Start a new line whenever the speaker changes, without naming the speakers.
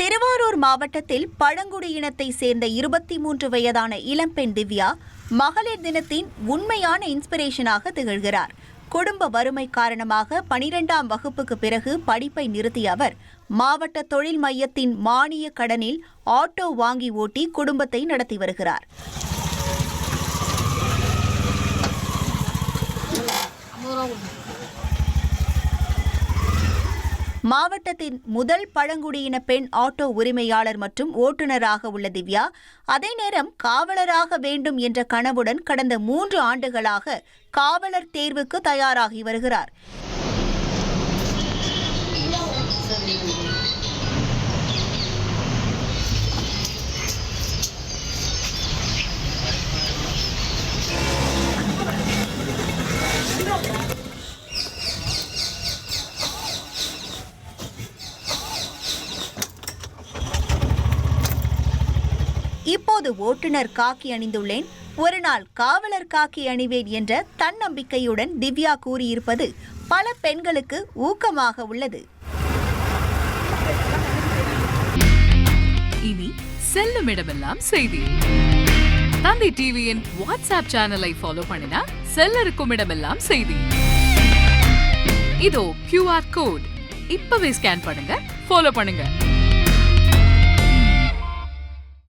திருவாரூர் மாவட்டத்தில் பழங்குடியினத்தை சேர்ந்த 23 வயதான இளம்பெண் திவ்யா மகளிர் தினத்தின் உண்மையான இன்ஸ்பிரேஷனாக திகழ்கிறார். குடும்ப வறுமை காரணமாக 12ஆம் வகுப்புக்கு பிறகு படிப்பை நிறுத்திய அவர் மாவட்ட தொழில் மையத்தின் மானிய கடனில் ஆட்டோ வாங்கி ஓட்டி குடும்பத்தை நடத்தி வருகிறார். மாவட்டத்தின் முதல் பழங்குடியின பெண் ஆட்டோ உரிமையாளர் மற்றும் ஓட்டுநராக உள்ள திவ்யா அதே நேரம் காவலராக வேண்டும் என்ற கனவுடன் கடந்த 3 ஆண்டுகளாக காவலர் தேர்வுக்கு தயாராகி வருகிறார். இப்போது ஓட்டுநர் காக்கி அணிந்துள்ளேன், ஒரு நாள் காவலர் காக்கி அணிவேன் என்ற தன்னம்பிக்கையுடன் திவ்யா கூறியிருப்பது பல பெண்களுக்கு ஊக்கமாக உள்ளது.
இனி செல்லும் இடமெல்லாம் செய்தி. தந்தி டிவியின் வாட்ஸ்அப் சேனலை ஃபாலோ பண்ணினா செல்லருக்கும் இடமெல்லாம் செய்தி. இதோ QR கோட், இப்பவே ஸ்கேன் பண்ணுங்க, ஃபாலோ பண்ணுங்க.